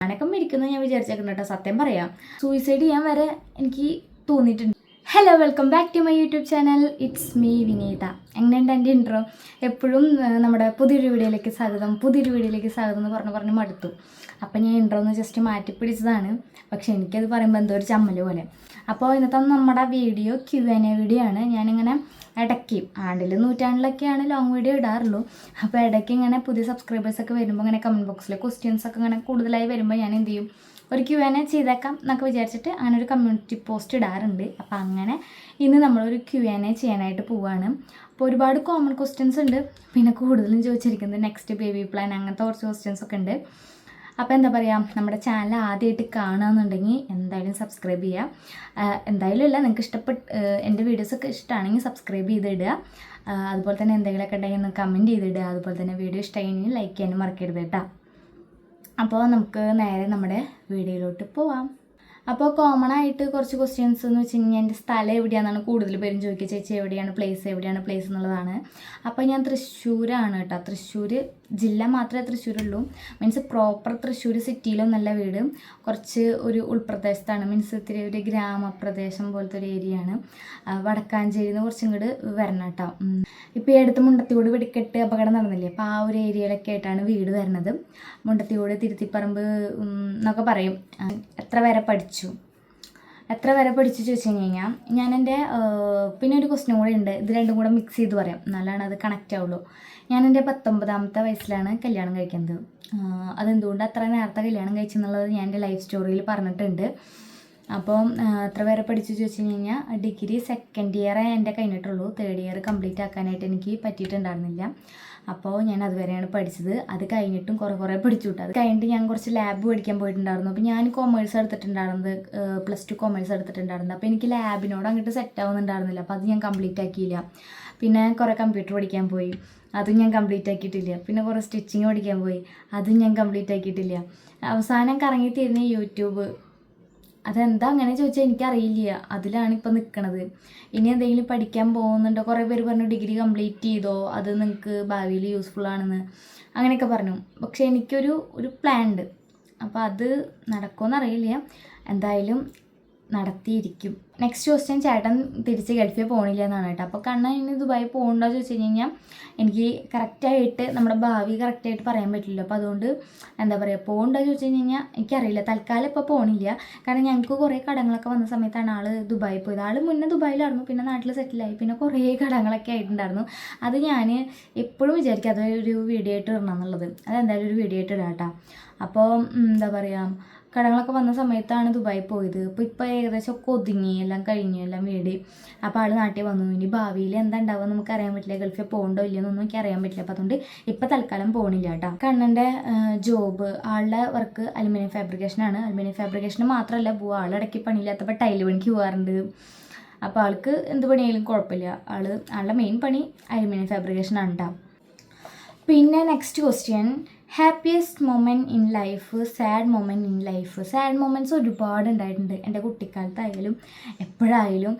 ഞാനൊക്കെ മരിക്കുന്നത് ഞാൻ വിചാരിച്ചേക്കുന്നു കേട്ടോ. സത്യം പറയാം, സൂയിസൈഡ് ചെയ്യാൻ വരെ എനിക്ക് തോന്നിയിട്ടുണ്ട്. Hello, welcome back to my YouTube channel. It's me Vineetha. എങ്ങനെയുണ്ട് എൻ്റെ ഇൻട്രോ? എപ്പോഴും നമ്മുടെ പുതിയൊരു വീഡിയോയിലേക്ക് സ്വാഗതം എന്ന് പറഞ്ഞ് മടുത്തു. അപ്പം ഞാൻ ഇൻട്രോ ഒന്ന് ജസ്റ്റ് മാറ്റിപ്പിടിച്ചതാണ്. പക്ഷേ എനിക്കത് പറയുമ്പോൾ എന്തോ ഒരു ചമ്മല് പോലെ. അപ്പോൾ ഇന്നത്തെ നമ്മുടെ വീഡിയോ Q&A വീഡിയോ ആണ്. ഞാനിങ്ങനെ ഇടയ്ക്ക് നൂറ്റാണ്ടിലൊക്കെയാണ് ലോങ് വീഡിയോ ഇടാറുള്ളൂ. അപ്പോൾ ഇടയ്ക്ക് ഇങ്ങനെ പുതിയ സബ്സ്ക്രൈബേഴ്സൊക്കെ വരുമ്പോൾ ഇങ്ങനെ കമൻറ്റ് ബോക്സിൽ ക്വസ്റ്റ്യൻസൊക്കെ ഇങ്ങനെ കൂടുതലായി വരുമ്പോൾ ഞാൻ എന്ത് ചെയ്യും, ഒരു Q&A ചെയ്തേക്കാം എന്നൊക്കെ വിചാരിച്ചിട്ട് അങ്ങനെ ഒരു കമ്മ്യൂണിറ്റി പോസ്റ്റ് ഇടാറുണ്ട്. അപ്പോൾ അങ്ങനെ ഇന്ന് നമ്മളൊരു Q&A ചെയ്യാനായിട്ട് പോവുകയാണ്. അപ്പോൾ ഒരുപാട് കോമൺ ക്വസ്റ്റ്യൻസ് ഉണ്ട്. പിന്നെ കൂടുതലും ചോദിച്ചിരിക്കുന്നത് നെക്സ്റ്റ് ബേബി പ്ലാൻ, അങ്ങനത്തെ കുറച്ച് ക്വസ്റ്റ്യൻസൊക്കെ ഉണ്ട്. അപ്പോൾ എന്താ പറയുക, നമ്മുടെ ചാനൽ ആദ്യമായിട്ട് കാണുകയെന്നുണ്ടെങ്കിൽ എന്തായാലും സബ്സ്ക്രൈബ് ചെയ്യുക. എന്തായാലും ഇല്ല, നിങ്ങൾക്ക് എൻ്റെ വീഡിയോസൊക്കെ ഇഷ്ടമാണെങ്കിൽ സബ്സ്ക്രൈബ് ചെയ്തിടുക. അതുപോലെ തന്നെ എന്തെങ്കിലുമൊക്കെ ഉണ്ടെങ്കിൽ ഒന്ന് കമൻറ്റ് ചെയ്തിടുക. അതുപോലെ തന്നെ വീഡിയോ ഇഷ്ടമായെങ്കിൽ ലൈക്ക് ചെയ്യാനും മറക്കരുത് കേട്ടോ. അപ്പോൾ നമുക്ക് നേരെ നമ്മുടെ വീഡിയോയിലോട്ട് പോവാം. അപ്പോൾ കോമൺ ആയിട്ട് കുറച്ച് ക്വസ്റ്റ്യൻസ് എന്ന് വെച്ച് കഴിഞ്ഞാൽ എൻ്റെ സ്ഥലം എവിടെയാണെന്നാണ് കൂടുതൽ പേരും ചോദിക്കുക. ചേച്ചി എവിടെയാണ് പ്ലേസ് എന്നുള്ളതാണ്. അപ്പോൾ ഞാൻ തൃശ്ശൂരാണ് കേട്ടോ. തൃശ്ശൂർ ജില്ല മാത്രമേ തൃശ്ശൂരുള്ളൂ. മീൻസ് പ്രോപ്പർ തൃശ്ശൂർ സിറ്റിയിലൊന്നല്ല വീട്, കുറച്ച് ഒരു ഉൾപ്രദേശത്താണ്. മീൻസ് ഇത്തിരി ഒരു ഗ്രാമപ്രദേശം പോലത്തെ ഒരു ഏരിയയാണ്. വടക്കാഞ്ചേരിയിൽ നിന്ന് കുറച്ചും കൂടി വരണം കേട്ടോ. ഇപ്പോൾ ഈ അടുത്ത് മുണ്ടത്തിയോട് വെടിക്കെട്ട് അപകടം നടന്നില്ലേ, അപ്പോൾ ആ ഒരു ഏരിയയിലൊക്കെ ആയിട്ടാണ് വീട് വരുന്നത്. മുണ്ടത്തിയോട്, തിരുത്തിപ്പറമ്പ് എന്നൊക്കെ പറയും. എത്ര വരെ പഠിച്ചു ചോദിച്ചു കഴിഞ്ഞാൽ ഞാൻ എൻ്റെ പിന്നെ ഒരു ക്വസ്റ്റ്യൻ കൂടെ ഉണ്ട്. ഇത് രണ്ടും കൂടെ മിക്സ് ചെയ്ത് പറയാം, എന്നാലാണ് അത് കണക്റ്റ് ആവുള്ളൂ. ഞാൻ എൻ്റെ 19ാമത്തെ വയസ്സിലാണ് കല്യാണം കഴിക്കുന്നത്. അതെന്തുകൊണ്ട് അത്ര നേരത്തെ കല്യാണം കഴിച്ചെന്നുള്ളത് ഞാൻ എൻ്റെ ലൈഫ് സ്റ്റോറിയിൽ പറഞ്ഞിട്ടുണ്ട്. അപ്പോൾ എത്ര വരെ പഠിച്ചു ചോദിച്ചു കഴിഞ്ഞാൽ ഡിഗ്രി സെക്കൻഡ് ഇയർ എൻ്റെ കഴിഞ്ഞിട്ടുള്ളൂ. തേർഡ് ഇയർ കംപ്ലീറ്റ് ആക്കാനായിട്ട് എനിക്ക് പറ്റിയിട്ടുണ്ടായിരുന്നില്ല. അപ്പോൾ ഞാൻ അതുവരെയാണ് പഠിച്ചത്. അത് കഴിഞ്ഞിട്ടും കുറേ പഠിച്ചു വിട്ടു. അത് കഴിഞ്ഞിട്ട് ഞാൻ കുറച്ച് ലാബ് പഠിക്കാൻ പോയിട്ടുണ്ടായിരുന്നു. അപ്പോൾ ഞാൻ കൊമേഴ്സ് എടുത്തിട്ടുണ്ടായിരുന്നത്, +2 കൊമേഴ്സ് എടുത്തിട്ടുണ്ടായിരുന്നത്. അപ്പോൾ എനിക്ക് ലാബിനോട് അങ്ങോട്ട് സെറ്റ് ആവുന്നുണ്ടായിരുന്നില്ല. അപ്പോൾ അത് ഞാൻ കംപ്ലീറ്റ് ആക്കിയില്ല. പിന്നെ കുറേ കമ്പ്യൂട്ടർ പഠിക്കാൻ പോയി, അതും ഞാൻ കംപ്ലീറ്റ് ആക്കിയിട്ടില്ല. പിന്നെ കുറേ സ്റ്റിച്ചിങ് പഠിക്കാൻ പോയി, അതും ഞാൻ കംപ്ലീറ്റ് ആക്കിയിട്ടില്ല. അവസാനം കറങ്ങിത്തിരുന്ന യൂട്യൂബ്. അതെന്താ അങ്ങനെ ചോദിച്ചാൽ എനിക്കറിയില്ല. അതിലാണ് ഇപ്പോൾ നിൽക്കണത്. ഇനി എന്തെങ്കിലും പഠിക്കാൻ പോകുന്നുണ്ടോ? കുറേ പേര് പറഞ്ഞു ഡിഗ്രി കംപ്ലീറ്റ് ചെയ്തോ, അത് നിങ്ങൾക്ക് ഭാവിയിൽ യൂസ്ഫുൾ ആണെന്ന് അങ്ങനെയൊക്കെ പറഞ്ഞു. പക്ഷേ എനിക്കൊരു പ്ലാൻ ഉണ്ട്. അപ്പോൾ അത് നടക്കുമെന്നറിയില്ല, എന്തായാലും നടത്തിയിരിക്കും. നെക്സ്റ്റ് ക്വസ്റ്റ്യൻ, ചേട്ടൻ തിരിച്ച് ഗൾഫിൽ പോകണില്ല എന്നാണ് കേട്ടോ. അപ്പോൾ കണ്ണൻ ഇനി ദുബായി പോകണ്ടോ ചോദിച്ചു കഴിഞ്ഞാൽ എനിക്ക് കറക്റ്റായിട്ട് നമ്മുടെ ഭാവി കറക്റ്റായിട്ട് പറയാൻ പറ്റില്ല. അപ്പോൾ അതുകൊണ്ട് എന്താ പറയുക, പോകണ്ടോ ചോദിച്ചു കഴിഞ്ഞാൽ എനിക്കറിയില്ല. തൽക്കാലം ഇപ്പോൾ പോകണില്ല. കാരണം ഞങ്ങൾക്ക് കുറേ കടങ്ങളൊക്കെ വന്ന സമയത്താണ് ആൾ ദുബായി പോയത്. ആൾ മുന്നേ ദുബായിലായിരുന്നു, പിന്നെ നാട്ടിൽ സെറ്റിലായി, പിന്നെ കുറേ കടങ്ങളൊക്കെ ആയിട്ടുണ്ടായിരുന്നു. അത് ഞാൻ എപ്പോഴും വിചാരിക്കും അതൊരു വീഡിയോ ആയിട്ട് ഇടണം എന്നുള്ളത്. അതെന്തായാലും ഒരു വീഡിയോ ആയിട്ട് ഇടാം കേട്ടോ. അപ്പോൾ എന്താ പറയുക, കടങ്ങളൊക്കെ വന്ന സമയത്താണ് ദുബായി പോയത്. ഇപ്പോൾ ഏകദേശം ഒക്കെ ഒതുങ്ങി, എല്ലാം കഴിഞ്ഞു, എല്ലാം വീട്. അപ്പോൾ ആൾ നാട്ടിൽ വന്നു. ഇനി ഭാവിയിൽ എന്താ ഉണ്ടാവുക നമുക്ക് അറിയാൻ പറ്റില്ല. ഗൾഫിൽ പോകണ്ടോ ഇല്ലയെന്നൊന്നും എനിക്ക് അറിയാൻ പറ്റില്ല. അപ്പോൾ അതുകൊണ്ട് ഇപ്പോൾ തൽക്കാലം പോകണില്ല കേട്ടോ. കണ്ണൻ്റെ ജോബ്, ആളുടെ വർക്ക് അലുമിനിയം ഫാബ്രിക്കേഷനാണ്. അലുമിനിയം ഫാബ്രിക്കേഷന് മാത്രമല്ല പോവുക, ആളിടയ്ക്ക് പണിയില്ലാത്തപ്പോൾ ടൈല് പണിക്ക് പോകാറുണ്ട്. അപ്പോൾ ആൾക്ക് എന്ത് പണിയായാലും കുഴപ്പമില്ല. ആളുടെ മെയിൻ പണി അലുമിനിയം ഫാബ്രിക്കേഷനാണ് കേട്ടോ. പിന്നെ next question, happiest moment in life, sad moment in life. Sad moments ഒരുപാട് ഉണ്ടായിട്ടുണ്ട് എൻ്റെ കുട്ടിക്കാലത്തായാലും എപ്പോഴായാലും.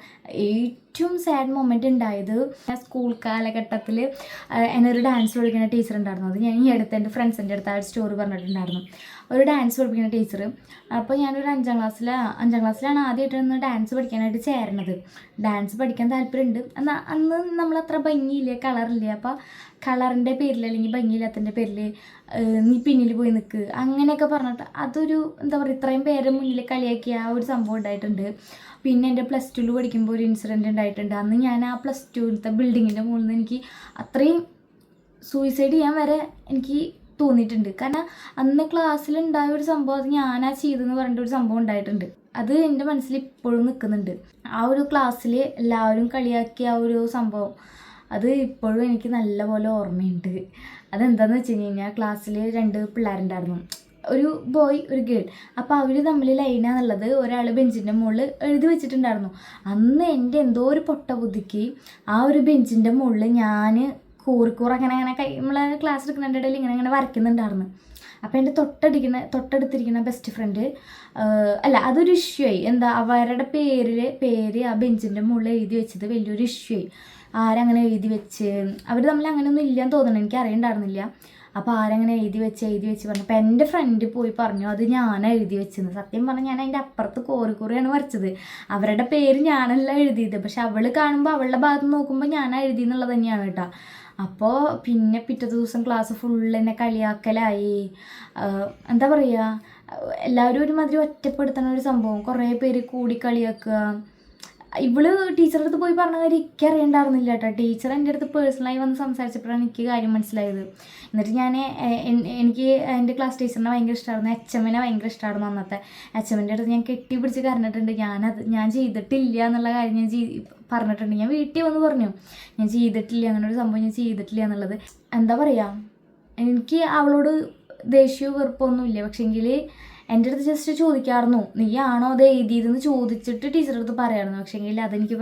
ഏറ്റവും സാഡ് മൊമെൻറ്റ് ഉണ്ടായത് സ്കൂൾ കാലഘട്ടത്തിൽ എന്നൊരു ഡാൻസ് പഠിക്കുന്ന ടീച്ചർ ഉണ്ടായിരുന്നു. അത് ഞാൻ ഈ അടുത്ത് എൻ്റെ ഫ്രണ്ട്സിൻ്റെ അടുത്ത് ആ ഒരു സ്റ്റോറി പറഞ്ഞിട്ടുണ്ടായിരുന്നു. ഒരു ഡാൻസ് പഠിപ്പിക്കുന്ന ടീച്ചർ. അപ്പോൾ ഞാനൊരു 5ാം ക്ലാസ്സിലാണ് ആദ്യമായിട്ടൊന്ന് ഡാൻസ് പഠിക്കാനായിട്ട് ചേരണത്. ഡാൻസ് പഠിക്കാൻ താല്പര്യമുണ്ട്. എന്നാൽ അന്ന് നമ്മളത്ര ഭംഗിയില്ല, കളറില്ല. അപ്പോൾ കളറിൻ്റെ പേരിൽ അല്ലെങ്കിൽ ഭംഗിയില്ലാത്തതിൻ്റെ പേരിൽ നീ പിന്നിൽ പോയി നിൽക്ക് അങ്ങനെയൊക്കെ പറഞ്ഞിട്ട് അതൊരു എന്താ പറയുക, ഇത്രയും പേരെ മുന്നിൽ കളിയാക്കിയ ആ ഒരു സംഭവം ഉണ്ടായിട്ടുണ്ട്. പിന്നെ എൻ്റെ +2 പഠിക്കുമ്പോൾ ഒരു ഇൻസിഡൻറ്റ് ഉണ്ടായിട്ടുണ്ട്. അന്ന് ഞാൻ ആ +2 ബിൽഡിങ്ങിൻ്റെ മുകളിൽ നിന്ന് എനിക്ക് അത്രയും സൂയിസൈഡ് ചെയ്യാൻ വരെ എനിക്ക് തോന്നിയിട്ടുണ്ട്. കാരണം അന്ന് ക്ലാസ്സിലുണ്ടായ ഒരു സംഭവം, അത് ഞാനാ ചെയ്തെന്ന് പറഞ്ഞിട്ട് ഒരു സംഭവം ഉണ്ടായിട്ടുണ്ട്. അത് എൻ്റെ മനസ്സിൽ ഇപ്പോഴും നിൽക്കുന്നുണ്ട്. ആ ഒരു ക്ലാസ്സിൽ എല്ലാവരും കളിയാക്കിയ ആ ഒരു സംഭവം അത് ഇപ്പോഴും എനിക്ക് നല്ലപോലെ ഓർമ്മയുണ്ട്. അതെന്താണെന്ന് വെച്ച് കഴിഞ്ഞാൽ ക്ലാസ്സിൽ 2 പിള്ളേരുണ്ടായിരുന്നു, ഒരു ബോയ് ഒരു ഗേൾ. അപ്പോൾ അവർ തമ്മിൽ ലൈനാന്നുള്ളത് ഒരാൾ ബെഞ്ചിൻ്റെ മുകളിൽ എഴുതി വെച്ചിട്ടുണ്ടായിരുന്നു. അന്ന് എൻ്റെ എന്തോ ഒരു പൊട്ട ബുദ്ധിക്ക് ആ ഒരു ബെഞ്ചിൻ്റെ മുകളിൽ ഞാൻ അങ്ങനെ നമ്മളെ ക്ലാസ് എടുക്കുന്നതിൻ്റെ ഇടയിൽ ഇങ്ങനെ വരയ്ക്കുന്നുണ്ടായിരുന്നു. അപ്പോൾ എൻ്റെ തൊട്ടടുത്തിരിക്കുന്ന ബെസ്റ്റ് ഫ്രണ്ട് അതൊരു ഇഷ്യൂ ആയി. എന്താ അവരുടെ പേര് ആ ബെഞ്ചിൻ്റെ മുകളിൽ എഴുതി വെച്ചത് വലിയൊരു ഇഷ്യൂ ആയി. ആരങ്ങനെ എഴുതി വെച്ച് അവർ തമ്മിൽ അങ്ങനെയൊന്നും ഇല്ലയെന്ന് തോന്നുന്നു, എനിക്ക് അറിയണ്ടായിരുന്നില്ല. അപ്പോൾ ആരങ്ങനെ എഴുതി വെച്ച് പറഞ്ഞു. അപ്പോൾ എൻ്റെ ഫ്രണ്ട് പോയി പറഞ്ഞു അത് ഞാൻ എഴുതി വെച്ചെന്ന്. സത്യം പറഞ്ഞാൽ ഞാൻ അതിൻ്റെ അപ്പുറത്ത് കോറിയാണ് വരച്ചത്. അവരുടെ പേര് ഞാനല്ല എഴുതിയത്. പക്ഷെ അവൾ കാണുമ്പോൾ അവളുടെ ഭാഗത്ത് നോക്കുമ്പോൾ ഞാൻ എഴുതി എന്നുള്ളത് തന്നെയാണ് കേട്ടോ. അപ്പോൾ പിന്നെ പിറ്റേ ദിവസം ക്ലാസ് ഫുള്ള് എന്നെ കളിയാക്കലായി. എന്താ പറയുക, എല്ലാവരും ഒരുമാതിരി ഒറ്റപ്പെടുത്തുന്ന ഒരു സംഭവം. കുറേ പേര് കൂടി കളിയാക്കുക. ഇവള് ടീച്ചറുടെ അടുത്ത് പോയി പറഞ്ഞ കാര്യം എനിക്ക് അറിയണ്ടായിരുന്നില്ല കേട്ടോ. ടീച്ചർ എൻ്റെ അടുത്ത് പേഴ്സണലായി വന്ന് സംസാരിച്ചപ്പോഴാണ് എനിക്ക് കാര്യം മനസ്സിലായത്. എന്നിട്ട് എനിക്ക് എൻ്റെ ക്ലാസ് ടീച്ചറിനെ ഭയങ്കര ഇഷ്ടമായിരുന്നു, എച്ചമ്മനെ ഭയങ്കര ഇഷ്ടമായിരുന്നു. അന്നത്തെ എച്ചമ്മൻ്റെ അടുത്ത് ഞാൻ കെട്ടിപ്പിടിച്ച് കരഞ്ഞിട്ടുണ്ട്. ഞാൻ ചെയ്തിട്ടില്ല എന്നുള്ള കാര്യം ഞാൻ പറഞ്ഞിട്ടുണ്ട്. ഞാൻ വീട്ടിൽ വന്ന് പറഞ്ഞു ഞാൻ ചെയ്തിട്ടില്ല, അങ്ങനെ ഒരു സംഭവം ഞാൻ ചെയ്തിട്ടില്ല എന്നുള്ളത്. എന്താ പറയുക, എനിക്ക് അവളോട് ദേഷ്യവും വെറുപ്പൊന്നുമില്ല. പക്ഷേങ്കിൽ എൻ്റെ അടുത്ത് ജസ്റ്റ് ചോദിക്കാമായിരുന്നു നീ ആണോ അത് എഴുതിയതെന്ന് ചോദിച്ചിട്ട് ടീച്ചറുടെ അടുത്ത് പറയാമായിരുന്നു. പക്ഷേങ്കിൽ അതെനിക്ക്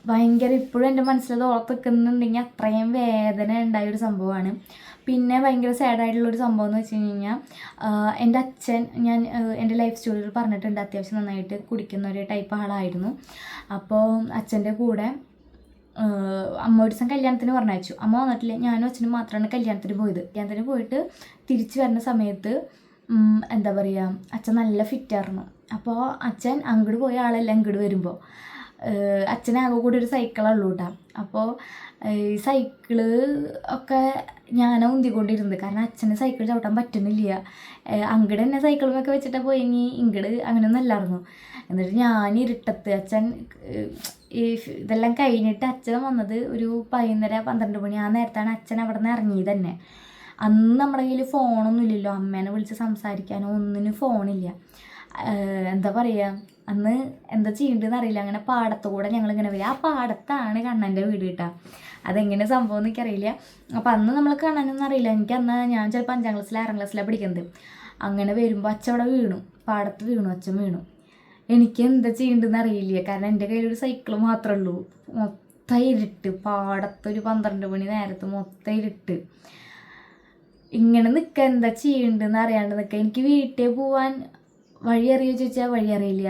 ഭയങ്കര ഇപ്പോഴും എൻ്റെ മനസ്സിലത് ഓർത്തിക്കുന്നുണ്ടെങ്കിൽ അത്രയും വേദന ഉണ്ടായൊരു സംഭവമാണ്. പിന്നെ ഭയങ്കര സാഡായിട്ടുള്ളൊരു സംഭവം എന്ന് വെച്ച് കഴിഞ്ഞാൽ എൻ്റെ അച്ഛൻ, ഞാൻ എൻ്റെ ലൈഫ് സ്റ്റോറിയിൽ പറഞ്ഞിട്ടുണ്ട്, അത്യാവശ്യം നന്നായിട്ട് കുടിക്കുന്ന ഒരു ടൈപ്പ് ആളായിരുന്നു. അപ്പോൾ അച്ഛൻ്റെ കൂടെ അമ്മ ഒരു ദിവസം കല്യാണത്തിന് പറഞ്ഞയച്ചു. അമ്മ വന്നിട്ടില്ല, ഞാനും അച്ഛനും മാത്രമാണ് കല്യാണത്തിന് പോയിട്ട് തിരിച്ചു വരുന്ന സമയത്ത് എന്താ പറയുക, അച്ഛൻ നല്ല ഫിറ്റായിരുന്നു. അപ്പോൾ അച്ഛൻ അങ്ങോട്ട് പോയ ആളെല്ലാം ഇങ്ങോട്ട് വരുമ്പോൾ അച്ഛനാകെ കൂടി ഒരു സൈക്കിളുള്ളൂ കേട്ടോ. അപ്പോൾ ഈ സൈക്കിള് ഒക്കെ ഞാൻ ഉന്തിക്കൊണ്ടിരുന്നത്, കാരണം അച്ഛന് സൈക്കിൾ ചവിട്ടാൻ പറ്റുന്നില്ല. അങ്ങോട്ട് തന്നെ സൈക്കിളുമൊക്കെ വെച്ചിട്ടാണ് പോയെങ്കിൽ ഇങ്ങോട്ട് അങ്ങനെയൊന്നും അല്ലായിരുന്നു. എന്നിട്ട് ഞാൻ ഇരുട്ടത്ത് അച്ഛൻ ഇതെല്ലാം കഴിഞ്ഞിട്ട് അച്ഛൻ വന്നത് ഒരു 11:30-12 മണി. ആ നേരത്താണ് അച്ഛൻ അവിടെ നിന്ന് ഇറങ്ങിയത് തന്നെ. അന്ന് നമ്മുടെ കയ്യിൽ ഫോണൊന്നും ഇല്ലല്ലോ, അമ്മേനെ വിളിച്ച് സംസാരിക്കാനോ ഒന്നിനും ഫോണില്ല. എന്താ പറയുക, അന്ന് എന്താ ചെയ്യേണ്ടതെന്ന് അറിയില്ല. അങ്ങനെ പാടത്തുകൂടെ ഞങ്ങളിങ്ങനെ വരിക. ആ പാടത്താണ് കണ്ണൻ്റെ വീട് കേട്ടോ. അതെങ്ങനെ സംഭവം എന്ന് എനിക്കറിയില്ല. അപ്പോൾ അന്ന് നമ്മൾ കണ്ണനൊന്നും അറിയില്ല. ഞാൻ ചിലപ്പോൾ 5ാം ക്ലാസ്സിലോ 6ാം ക്ലാസ്സിലാണ് പഠിക്കുന്നത്. അങ്ങനെ വരുമ്പോൾ അച്ഛൻ അവിടെ വീണു, പാടത്ത് വീണു, അച്ഛൻ വീണു. എനിക്ക് എന്താ ചെയ്യേണ്ടതെന്ന് അറിയില്ല, കാരണം എൻ്റെ കയ്യിലൊരു സൈക്കിൾ മാത്രമേ ഉള്ളൂ. മൊത്തം ഇരുട്ട്, പാടത്തൊരു 12 മണി നേരത്ത് മൊത്തം ഇരുട്ട്. ഇങ്ങനെ നിൽക്കുക, എന്താ ചെയ്യേണ്ടതെന്ന് അറിയാണ്ട് നിൽക്കുക. എനിക്ക് വീട്ടിൽ പോവാൻ വഴി അറിയോ ചോദിച്ചാൽ വഴി അറിയില്ല.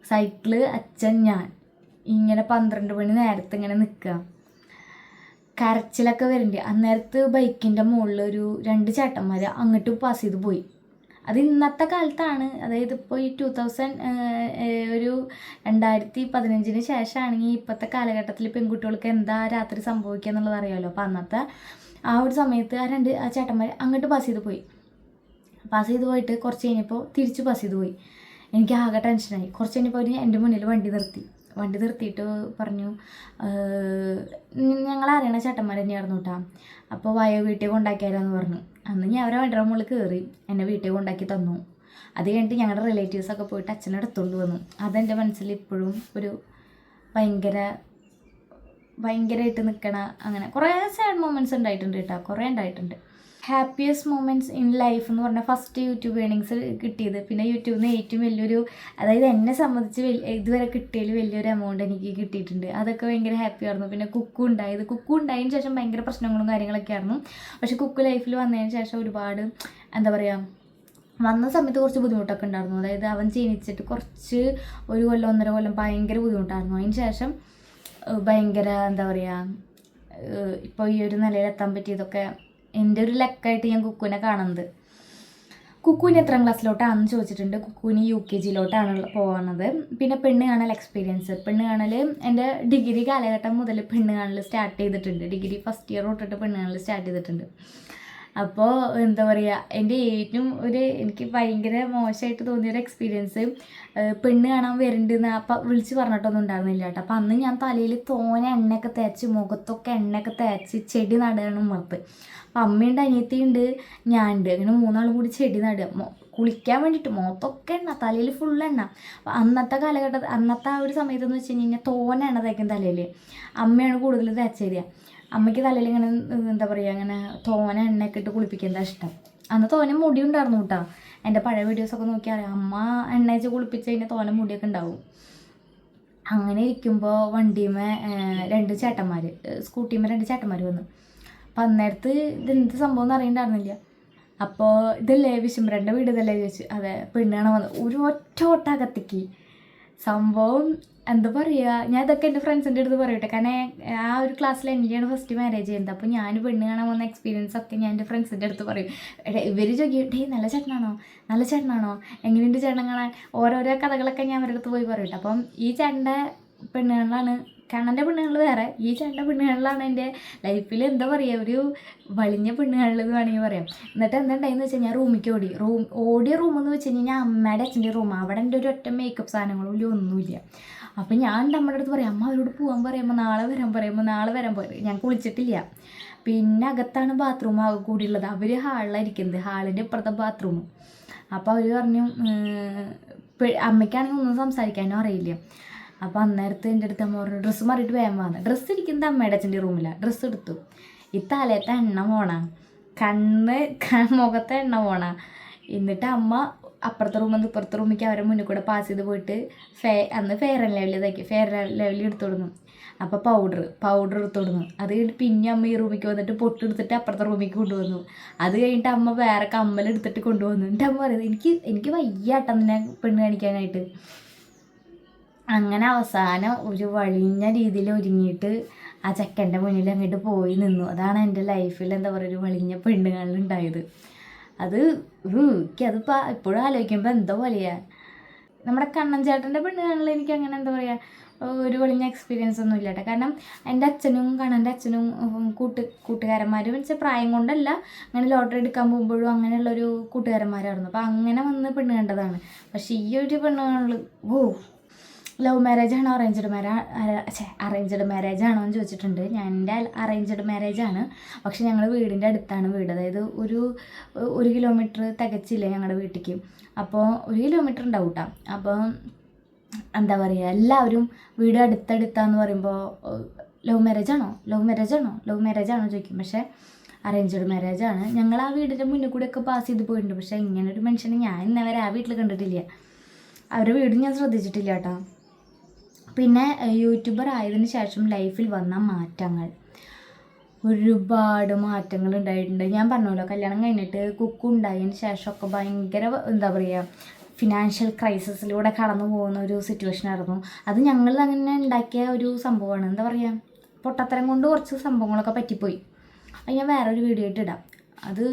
സൈക്കിള്, അച്ഛൻ, ഞാൻ ഇങ്ങനെ 12 മണി നേരത്ത് ഇങ്ങനെ നിൽക്കുക. കരച്ചിലൊക്കെ വരുന്നുണ്ട്. അന്നേരത്ത് ബൈക്കിൻ്റെ മുകളിൽ ഒരു 2 ചേട്ടന്മാർ അങ്ങോട്ട് പാസ് ചെയ്ത് പോയി. അത് ഇന്നത്തെ കാലത്താണ്, അതായത് ഇപ്പോൾ ഈ 2015 ശേഷമാണെങ്കിൽ ഇപ്പോഴത്തെ കാലഘട്ടത്തിൽ പെൺകുട്ടികൾക്ക് എന്താ രാത്രി സംഭവിക്കുക എന്നുള്ളത് അറിയാമല്ലോ. അപ്പോൾ അന്നത്തെ ആ ഒരു സമയത്ത് ആ ചേട്ടന്മാർ അങ്ങോട്ട് പാസ് ചെയ്ത് പോയിട്ട് കുറച്ച് കഴിഞ്ഞപ്പോൾ തിരിച്ച് പാസ് ചെയ്ത് പോയി. എനിക്ക് ആകെ ടെൻഷനായി. കുറച്ച് കഴിഞ്ഞപ്പോൾ എൻ്റെ മുന്നിൽ വണ്ടി നിർത്തിയിട്ട് പറഞ്ഞു, ഞങ്ങളറിയണ ചേട്ടന്മാർ തന്നെയായിരുന്നു കേട്ടോ. അപ്പോൾ വീട്ടിൽ കൊണ്ടാക്കിയാലെന്ന് പറഞ്ഞു. അന്ന് ഞാൻ അവരെ വണ്ടിയുടെ മുകളിൽ കയറി, എന്നെ വീട്ടിൽ കൊണ്ടാക്കി തന്നു. അത് കഴിഞ്ഞിട്ട് ഞങ്ങളുടെ റിലേറ്റീവ്സൊക്കെ പോയിട്ട് അച്ഛനെ എടുത്തുകൊണ്ട് വന്നു. അതെൻ്റെ മനസ്സിൽ ഇപ്പോഴും ഒരു ഭയങ്കരമായിട്ട് നിൽക്കണ, അങ്ങനെ കുറേ സാഡ് മൊമെൻറ്റ്സ് ഉണ്ടായിട്ടുണ്ട് കേട്ടോ, കുറേ ഉണ്ടായിട്ടുണ്ട്. ഹാപ്പിയസ്റ്റ് മൊമെൻറ്റ്സ് ഇൻ ലൈഫ് എന്ന് പറഞ്ഞാൽ ഫസ്റ്റ് യൂട്യൂബ് ഏണിങ്സ് കിട്ടിയത്. പിന്നെ യൂട്യൂബിൽ നിന്ന് ഏറ്റവും വലിയൊരു, അതായത് എന്നെ സംബന്ധിച്ച് ഇതുവരെ കിട്ടിയതിൽ വലിയൊരു എമൗണ്ട് എനിക്ക് കിട്ടിയിട്ടുണ്ട്. അതൊക്കെ ഭയങ്കര ഹാപ്പി ആയിരുന്നു. പിന്നെ കുക്കു ഉണ്ടായതിന് ശേഷം ഭയങ്കര പ്രശ്നങ്ങളും കാര്യങ്ങളൊക്കെ ആയിരുന്നു. പക്ഷേ കുക്കു ലൈഫിൽ വന്നതിന് ശേഷം ഒരുപാട് എന്താ പറയുക, വന്ന സമയത്ത് കുറച്ച് ബുദ്ധിമുട്ടൊക്കെ ഉണ്ടായിരുന്നു. അതായത് അവൻ ജനിച്ചിട്ട് ഒരു കൊല്ലം 1.5 കൊല്ലം ഭയങ്കര ബുദ്ധിമുട്ടായിരുന്നു. അതിന് ശേഷം ഭയങ്കര എന്താ പറയുക, ഇപ്പോൾ ഈ ഒരു നിലയിലെത്താൻ പറ്റിയതൊക്കെ എൻ്റെ ഒരു ലക്കായിട്ട് ഞാൻ കുക്കുവിനെ കാണുന്നത്. കുക്കുവിന് എത്രാം ക്ലാസ്സിലോട്ടാണെന്ന് ചോദിച്ചിട്ടുണ്ട്. കുക്കുവിന് UKG-ലോട്ടാണ് പോകുന്നത്. പിന്നെ പെണ്ണ് കാണൽ എക്സ്പീരിയൻസ്. പെണ്ണ് കാണൽ എൻ്റെ ഡിഗ്രി കാലഘട്ടം മുതൽ പെണ്ണ് കാണൽ സ്റ്റാർട്ട് ചെയ്തിട്ടുണ്ട്. ഡിഗ്രി ഫസ്റ്റ് ഇയർ തൊട്ടിട്ട് പെണ്ണ് കാണൽ സ്റ്റാർട്ട് ചെയ്തിട്ടുണ്ട്. അപ്പോൾ എന്താ പറയുക, എൻ്റെ ഏറ്റവും എനിക്ക് ഭയങ്കര മോശമായിട്ട് തോന്നിയൊരു എക്സ്പീരിയൻസ്, പെണ്ണ് കാണാൻ വരുന്നുണ്ടെന്ന് അപ്പം വിളിച്ച് പറഞ്ഞിട്ടൊന്നും ഉണ്ടായിരുന്നില്ല കേട്ടോ. അപ്പം അന്ന് ഞാൻ തലയിൽ തോനെ എണ്ണയൊക്കെ തേച്ച്, മുഖത്തൊക്കെ എണ്ണയൊക്കെ തേച്ച് ചെടി നടുകയാണ് ഉമ്മർത്ത്. അപ്പം അമ്മയുണ്ട്, അനിയത്തിയുണ്ട്, ഞാനുണ്ട്. അങ്ങനെ 3 കൂടി ചെടി നടുക, കുളിക്കാൻ വേണ്ടിയിട്ട്. മുഖത്തൊക്കെ എണ്ണ, തലയിൽ ഫുൾ എണ്ണ. അപ്പം അന്നത്തെ ആ ഒരു സമയത്തെന്ന് വെച്ച് കഴിഞ്ഞാൽ തോനെ എണ്ണ തേക്കും തലയിൽ. അമ്മയാണ് കൂടുതൽ തേച്ച് തരിക. അമ്മയ്ക്ക് തലയിൽ ഇങ്ങനെ എന്താ പറയുക, അങ്ങനെ തോനെ എണ്ണയൊക്കെ ഇട്ട് കുളിപ്പിക്കുന്നതാണ് ഇഷ്ടം. അന്ന് തോനെ മുടി ഉണ്ടായിരുന്നു കേട്ടോ. എൻ്റെ പഴയ വീഡിയോസൊക്കെ നോക്കിയാൽ അറിയാം, അമ്മ എണ്ണ വെച്ച് കുളിപ്പിച്ച് കഴിഞ്ഞാൽ തോനെ മുടിയൊക്കെ ഉണ്ടാവും. അങ്ങനെ ഇരിക്കുമ്പോൾ വണ്ടിയുമേ 2 ചേട്ടന്മാർ, സ്കൂട്ടിയുമേ 2 ചേട്ടന്മാർ വന്നു. അപ്പം അന്നേരത്ത് ഇതെന്ത് സംഭവം എന്ന് അറിയണ്ടായിരുന്നില്ല. അപ്പോൾ ഇതല്ലേ വിശുംബരൻ്റെ വീട് ഇതല്ലേ ചോദിച്ചു. അതെ, പെണ്ണ് കാണാൻ വന്നു. ഒരു ഒറ്റ ഓട്ടകത്തേക്ക് സംഭവം എന്താ പറയുക, ഞാൻ ഇതൊക്കെ എൻ്റെ ഫ്രണ്ട്സിൻ്റെ അടുത്ത് പറയട്ടെ. കാരണം ആ ഒരു ക്ലാസ്സിൽ എന്നെയാണ് ഫസ്റ്റ് മാരേജ് ചെയ്യുന്നത്. അപ്പോൾ ഞാൻ പെണ്ണ് കാണാൻ വന്ന എക്സ്പീരിയൻസ് ഒക്കെ ഞാൻ എൻ്റെ ഫ്രണ്ട്സിൻ്റെ അടുത്ത് പറയും. ഇവർ ചോദിക്കട്ടെ നല്ല ചേട്ടനാണോ എങ്ങനെയുണ്ട് ചേട്ടൻ കാണാൻ, ഓരോരോ കഥകളൊക്കെ ഞാൻ അവരുടെ അടുത്ത് പോയി പറയട്ടെ. അപ്പം ഈ ചേട്ടൻ്റെ പെണ്ണുകളിലാണ്, കണ്ണൻ്റെ പെണ്ണുകൾ വേറെ, ഈ ചേട്ടൻ്റെ പെണ്ണുകളിലാണ് എൻ്റെ ലൈഫിൽ എന്താ പറയുക ഒരു വലിഞ്ഞ പെണ്ണുകളിലെന്ന് വേണമെങ്കിൽ പറയാം. എന്നിട്ട് എന്തുണ്ടായെന്ന് വെച്ച് കഴിഞ്ഞാൽ റൂമിലേക്ക് ഓടിയ റൂമെന്ന് വെച്ച് കഴിഞ്ഞാൽ അമ്മയുടെ അച്ഛൻ്റെ റൂം. അവിടെ എൻ്റെ ഒരു ഒറ്റ മേക്കപ്പ് സാധനങ്ങളും ഇല്ല, ഒന്നുമില്ല. അപ്പം ഞാൻ നമ്മുടെ അടുത്ത് പറയാം, അമ്മ അവരോട് പോകാൻ പറയുമ്പോൾ നാളെ വരാൻ പറയും. ഞാൻ കുളിച്ചിട്ടില്ല. പിന്നെ അകത്താണ് ബാത്റൂം ആകെ കൂടിയുള്ളത്. അവർ ഹാളിലായിരിക്കുന്നത്, ഹാളിൻ്റെ ഇപ്പുറത്തെ ബാത്റൂം. അപ്പോൾ അവർ പറഞ്ഞു അമ്മയ്ക്കാണെങ്കിൽ ഒന്നും സംസാരിക്കാനും അറിയില്ല. അപ്പോൾ അന്നേരത്ത് എൻ്റെ അടുത്ത് അമ്മ പറഞ്ഞു ഡ്രസ്സ് മാറിയിട്ട് വേഗം വന്നു. ഡ്രസ്സ് ഇരിക്കുന്നത് അമ്മയുടെ അച്ഛൻ്റെ റൂമിലാണ്. ഡ്രസ്സ് എടുത്തു. ഈ തലയത്തെ എണ്ണ പോണ, മുഖത്തെ എണ്ണ പോണ. എന്നിട്ട് അമ്മ അപ്പുറത്തെ റൂമിൽ നിന്ന് ഇപ്പുറത്തെ റൂമിലേക്ക് അവരെ മുന്നിൽ കൂടെ പാസ് ചെയ്ത് പോയിട്ട് അന്ന് ഫെയർ ആൻഡ് ലവ്ലി എടുത്തു കൊടുന്നു. അപ്പോൾ പൗഡർ എടുത്തു കൊടുന്നു. അത് കഴിഞ്ഞിട്ട് പിന്നെ അമ്മ ഈ റൂമിലേക്ക് വന്നിട്ട് പൊട്ടെടുത്തിട്ട് അപ്പുറത്തെ റൂമിലേക്ക് കൊണ്ടുവന്നു. അത് കഴിഞ്ഞിട്ട് അമ്മ വേറെ കമ്മലെടുത്തിട്ട് കൊണ്ടുവന്നു. എന്നിട്ട് അമ്മ പറയുന്നത് എനിക്ക് വയ്യാട്ടം നിന്നെ പെണ്ണ് കാണിക്കാനായിട്ട്. അങ്ങനെ അവസാനം ഒരു വഴിഞ്ഞ രീതിയിൽ ഒരുങ്ങിയിട്ട് ആ ചെക്കൻ്റെ മുന്നിൽ അങ്ങോട്ട് പോയി നിന്നു. അതാണ് എൻ്റെ ലൈഫിൽ എന്താ പറയുക ഒരു വഴിഞ്ഞ പെണ്ണുങ്ങളുണ്ടായത്. എനിക്കതിപ്പോൾ ഇപ്പോഴും ആലോചിക്കുമ്പോൾ എന്തോ പോലെയാ. നമ്മുടെ കണ്ണൻ ചേട്ടൻ്റെ പെണ്ണുകളിൽ എനിക്ക് അങ്ങനെ എന്താ പറയുക ഒരു വഴിഞ്ഞ എക്സ്പീരിയൻസ് ഒന്നും ഇല്ല കേട്ടോ. കാരണം എൻ്റെ അച്ഛനും കണ്ണൻ്റെ അച്ഛനും കൂട്ടുകാരന്മാരും വെച്ചാൽ പ്രായം കൊണ്ടല്ല, അങ്ങനെ ലോട്ടറി എടുക്കാൻ പോകുമ്പോഴും അങ്ങനെയുള്ളൊരു കൂട്ടുകാരന്മാരായിരുന്നു. അപ്പോൾ അങ്ങനെ വന്ന് പെണ്ണ് കണ്ടതാണ്. പക്ഷേ ഈ ഒരു പെണ്ണുകൾ ലവ് മാരേജാണോ അറേഞ്ച്ഡ് മാരേജാണോ എന്ന് ചോദിച്ചിട്ടുണ്ട്. ഞാൻ എൻ്റെ അറേഞ്ച്ഡ് മാരേജാണ്. പക്ഷെ ഞങ്ങൾ വീടിൻ്റെ അടുത്താണ് വീട്. അതായത് ഒരു കിലോമീറ്റർ തികച്ചില്ല ഞങ്ങളുടെ വീട്ടിലേക്ക്. അപ്പോൾ 1 കിലോമീറ്റർ ഉണ്ടാവും കേട്ടോ. അപ്പോൾ എന്താ പറയുക എല്ലാവരും വീട് അടുത്തടുത്താന്ന് പറയുമ്പോൾ ലവ് മാരേജാണോ ചോദിക്കും. പക്ഷേ അറേഞ്ച്ഡ് മാരേജാണ്. ഞങ്ങൾ ആ വീടിൻ്റെ മുന്നിൽ കൂടെയൊക്കെ പാസ് ചെയ്ത് പോയിട്ടുണ്ട്. പക്ഷേ ഇങ്ങനൊരു മനുഷ്യനെ ഞാൻ ഇന്നവരെ ആ വീട്ടിൽ കണ്ടിട്ടില്ല. അവരുടെ വീട് ഞാൻ ശ്രദ്ധിച്ചിട്ടില്ല കേട്ടോ. പിന്നെ യൂട്യൂബർ ആയതിനു ശേഷം ലൈഫിൽ വന്ന മാറ്റങ്ങൾ, ഒരുപാട് മാറ്റങ്ങൾ ഉണ്ടായിട്ടുണ്ട്. ഞാൻ പറഞ്ഞല്ലോ കല്യാണം കഴിഞ്ഞിട്ട് കുക്കു ഉണ്ടായതിന് ശേഷമൊക്കെ ഭയങ്കര എന്താ പറയുക ഫിനാൻഷ്യൽ ക്രൈസിസിലൂടെ കടന്നു പോകുന്ന ഒരു സിറ്റുവേഷൻ ആയിരുന്നു. അത് ഞങ്ങൾ അങ്ങനെ ഉണ്ടാക്കിയ ഒരു സംഭവമാണ്. എന്താ പറയുക പൊട്ടത്തരം കൊണ്ട് കുറച്ച് സംഭവങ്ങളൊക്കെ പറ്റിപ്പോയി. അത് ഞാൻ വേറൊരു വീഡിയോ ആയിട്ട് ഇടാം. അത്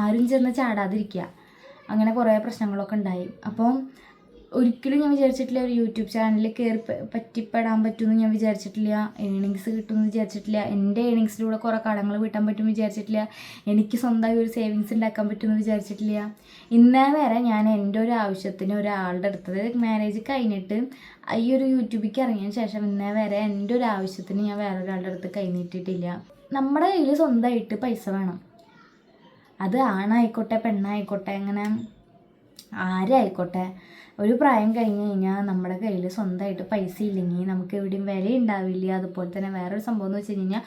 ആരും ചെന്ന് ചാടാതിരിക്കുക. അങ്ങനെ കുറേ പ്രശ്നങ്ങളൊക്കെ ഉണ്ടായി. അപ്പം ഒരിക്കലും ഞാൻ വിചാരിച്ചിട്ടില്ല ഒരു യൂട്യൂബ് ചാനലിൽ കയറി പറ്റിപ്പെടാൻ പറ്റുമെന്ന് ഞാൻ വിചാരിച്ചിട്ടില്ല. ഏണിങ്സ് കിട്ടുമെന്ന് വിചാരിച്ചിട്ടില്ല. എൻ്റെ ഏണിങ്സിലൂടെ കുറേ കടങ്ങൾ വീട്ടാൻ പറ്റുമെന്ന് വിചാരിച്ചിട്ടില്ല. എനിക്ക് സ്വന്തമായി ഒരു സേവിങ്സ് ഉണ്ടാക്കാൻ പറ്റുമെന്ന് വിചാരിച്ചിട്ടില്ല. ഇന്നേ വരെ ഞാൻ എൻ്റെ ഒരു ആവശ്യത്തിന് ഒരാളുടെ അടുത്തത് മാരേജ് കഴിഞ്ഞിട്ട് ഈ ഒരു യൂട്യൂബിലേക്ക് ഇറങ്ങിയതിന് ശേഷം ഇന്നേ വരെ എൻ്റെ ഒരു ആവശ്യത്തിന് ഞാൻ വേറൊരാളുടെ അടുത്ത് കൈ നീട്ടിയിട്ടില്ല. നമ്മുടെ കയ്യിൽ സ്വന്തമായിട്ട് പൈസ വേണം. അത് ആണായിക്കോട്ടെ പെണ്ണായിക്കോട്ടെ അങ്ങനെ ആരായിക്കോട്ടെ. ഒരു പ്രായം കഴിഞ്ഞ് കഴിഞ്ഞാൽ നമ്മുടെ കയ്യിൽ സ്വന്തമായിട്ട് പൈസ ഇല്ലെങ്കിൽ നമുക്ക് എവിടെയും വില ഉണ്ടാവില്ല. അതുപോലെ തന്നെ വേറൊരു സംഭവം എന്ന് വെച്ച് കഴിഞ്ഞാൽ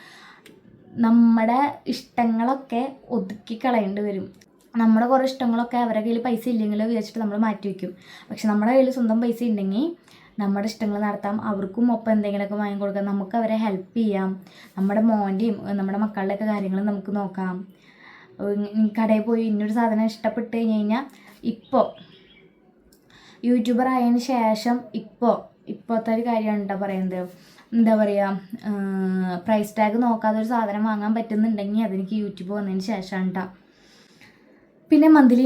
നമ്മുടെ ഇഷ്ടങ്ങളൊക്കെ ഒതുക്കി കളയേണ്ടി വരും. നമ്മുടെ കുറേ ഇഷ്ടങ്ങളൊക്കെ അവരുടെ കയ്യിൽ പൈസ ഇല്ലെങ്കിലോ വിചാരിച്ചിട്ട് നമ്മൾ മാറ്റി വയ്ക്കും. പക്ഷെ നമ്മുടെ കയ്യിൽ സ്വന്തം പൈസ ഉണ്ടെങ്കിൽ നമ്മുടെ ഇഷ്ടങ്ങൾ നടത്താം. അവർക്കും ഒപ്പം എന്തെങ്കിലുമൊക്കെ വാങ്ങിക്കൊടുക്കാം. നമുക്ക് അവരെ ഹെൽപ്പ് ചെയ്യാം. നമ്മുടെ മോൻ്റെയും നമ്മുടെ മക്കളുടെയൊക്കെ കാര്യങ്ങൾ നമുക്ക് നോക്കാം. കടയിൽ പോയി ഇന്നൊരു സാധനം ഇഷ്ടപ്പെട്ട് കഴിഞ്ഞ് കഴിഞ്ഞാൽ ഇപ്പോൾ യൂട്യൂബർ ആയതിന് ശേഷം ഇപ്പോഴത്തെ ഒരു കാര്യമാണ് കേട്ടോ പറയുന്നത്. എന്താ പറയുക പ്രൈസ് ടാഗ് നോക്കാതെ ഒരു സാധനം വാങ്ങാൻ പറ്റുന്നുണ്ടെങ്കിൽ അതെനിക്ക് യൂട്യൂബ് വന്നതിന് ശേഷമാണ് കേട്ടോ. പിന്നെ മന്ത്ലി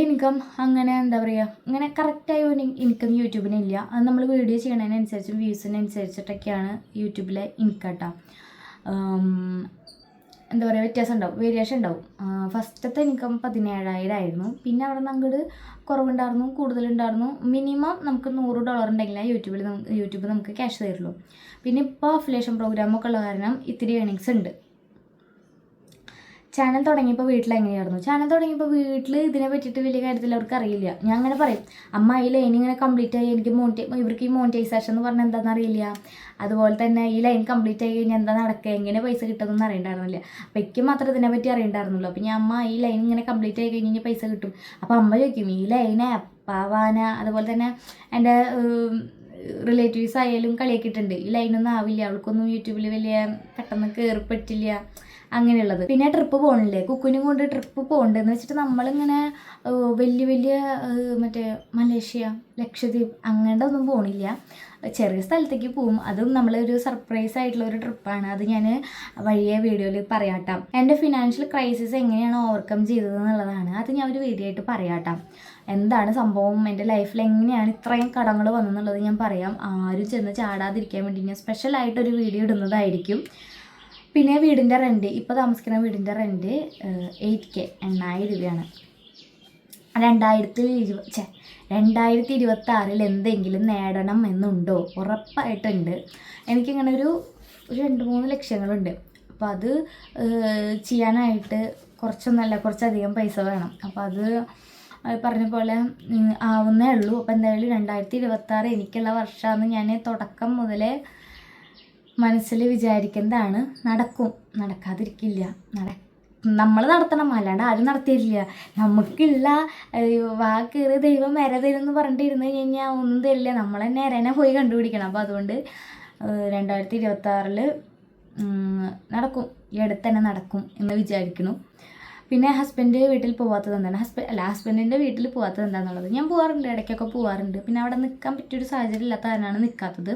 ഇൻകം അങ്ങനെ എന്താ പറയുക അങ്ങനെ കറക്റ്റായ ഒരു ഇൻകം യൂട്യൂബിനില്ല. അത് നമ്മൾ വീഡിയോ ചെയ്യണതിനനുസരിച്ചും വ്യൂസിനനുസരിച്ചിട്ടൊക്കെയാണ് യൂട്യൂബിലെ ഇൻകം കേട്ടോ. എന്താ പറയുക വ്യത്യാസം ഉണ്ടാവും, വേരിയേഷൻ ഉണ്ടാവും. ഫസ്റ്റത്തെ ഇൻകം 17,000 ആയിരുന്നു. പിന്നെ അവിടെ നിന്ന് അങ്ങോട്ട് കുറവുണ്ടായിരുന്നു, കൂടുതലുണ്ടായിരുന്നു. മിനിമം നമുക്ക് $100 ഉണ്ടെങ്കിലേ യൂട്യൂബ് നമുക്ക് ക്യാഷ് തരുള്ളൂ. പിന്നെ ഇപ്പോൾ അഫിലിയേഷൻ പ്രോഗ്രാമൊക്കെ ഉള്ള കാരണം ഇത്തിരി ഏണിങ്സ് ഉണ്ട്. ചാനൽ തുടങ്ങിയപ്പോൾ വീട്ടിൽ ഇതിനെ പറ്റിയിട്ട് വലിയ കാര്യത്തിൽ അവർക്ക് അറിയില്ല. ഞാൻ അങ്ങനെ പറയും അമ്മ ഈ ലൈൻ ഇങ്ങനെ കംപ്ലീറ്റ് ആയി എനിക്ക് ഇവർക്ക് ഈ മോണിറ്റൈസേഷൻ എന്ന് പറഞ്ഞാൽ എന്താണെന്ന് അറിയില്ല. അതുപോലെ തന്നെ ഈ ലൈൻ കംപ്ലീറ്റ് ആയി കഴിഞ്ഞാൽ എന്താ നടക്കുക, എങ്ങനെ പൈസ കിട്ടുമെന്നൊന്നും അറിയണ്ടായിരുന്നില്ല. അപ്പോൾ എനിക്ക് മാത്രം ഇതിനെപ്പറ്റി അറിയണ്ടായിരുന്നുള്ളൂ. അപ്പോൾ ഞാൻ അമ്മ ഈ ലൈൻ ഇങ്ങനെ കംപ്ലീറ്റ് ആയി കഴിഞ്ഞാൽ പൈസ കിട്ടും. അപ്പോൾ അമ്മ ചോദിക്കും ഈ ലൈൻ എപ്പാവാന. അതുപോലെ തന്നെ എൻ്റെ റിലേറ്റീവ്സ് ആയാലും കളിയാക്കിയിട്ടുണ്ട് ഈ ലൈനൊന്നും ആവില്ല, അവൾക്കൊന്നും യൂട്യൂബിൽ വലിയ പെട്ടെന്ന് കയറിപ്പറ്റില്ല അങ്ങനെയുള്ളത്. പിന്നെ ട്രിപ്പ് പോകണില്ലേ, കുക്കുനും കൊണ്ട് ട്രിപ്പ് പോകണ്ടെന്ന് വെച്ചിട്ട് നമ്മളിങ്ങനെ വലിയ വലിയ മറ്റേ മലേഷ്യ, ലക്ഷദ്വീപ് അങ്ങോട്ട് ഒന്നും പോകണില്ല. ചെറിയ സ്ഥലത്തേക്ക് പോവും. അതും നമ്മളൊരു സർപ്രൈസ് ആയിട്ടുള്ള ഒരു ട്രിപ്പാണ്. അത് ഞാൻ വഴിയെ വീഡിയോയിൽ പറയാട്ടാം. എൻ്റെ ഫിനാൻഷ്യൽ ക്രൈസിസ് എങ്ങനെയാണ് ഓവർകം ചെയ്തത് എന്നുള്ളതാണ്. അത് ഞാൻ ഒരു വീഡിയോ ആയിട്ട് പറയാട്ടാം. എന്താണ് സംഭവം, എൻ്റെ ലൈഫിൽ എങ്ങനെയാണ് ഇത്രയും കടങ്ങൾ വന്നെന്നുള്ളത് ഞാൻ പറയാം. ആരും ചെന്ന് ചാടാതിരിക്കാൻ വേണ്ടി ഞാൻ സ്പെഷ്യലായിട്ടൊരു വീഡിയോ ഇടുന്നതായിരിക്കും. പിന്നെ വീടിൻ്റെ റെൻറ്റ്, ഇപ്പോൾ താമസിക്കുന്ന വീടിൻ്റെ റെൻറ്റ് 8K 8,000 രൂപയാണ്. 2026 എന്തെങ്കിലും നേടണം എന്നുണ്ടോ? ഉറപ്പായിട്ടുണ്ട്. എനിക്കിങ്ങനെ ഒരു 2-3 ലക്ഷ്യങ്ങളുണ്ട്. അപ്പോൾ അത് ചെയ്യാനായിട്ട് കുറച്ചധികം പൈസ വേണം. അപ്പോൾ അത് പറഞ്ഞ പോലെ ആവുന്നേ ഉള്ളൂ. അപ്പോൾ എന്തായാലും 2026 എനിക്കുള്ള വർഷമാണ്. ഞാൻ തുടക്കം മുതലേ മനസ്സിൽ വിചാരിക്കുന്നതാണ്. നടക്കാതിരിക്കില്ല. നമ്മൾ നടത്തണം, അല്ലാണ്ട് ആരും നടത്തിയില്ല. നമുക്കുള്ള വാക്കേറി ദൈവം വര തരുമെന്ന് പറഞ്ഞിട്ടിരുന്ന് കഴിഞ്ഞാൽ ഒന്നും തരില്ല. നമ്മൾ തന്നെ എരനെ പോയി കണ്ടുപിടിക്കണം. അപ്പോൾ അതുകൊണ്ട് 2026 നടക്കും, ഈ അടുത്ത് തന്നെ നടക്കും എന്ന് വിചാരിക്കുന്നു. പിന്നെ ഹസ്ബൻഡ് വീട്ടിൽ പോകാത്തത് എന്താണ്, ഹസ്ബൻഡിൻ്റെ വീട്ടിൽ പോകാത്തത് എന്താണെന്നുള്ളത്, ഞാൻ പോകാറുണ്ട്, ഇടയ്ക്കൊക്കെ പോകാറുണ്ട്. പിന്നെ അവിടെ നിൽക്കാൻ പറ്റിയൊരു സാഹചര്യം ഇല്ലാത്ത കാരണമാണ് നിൽക്കാത്തത്.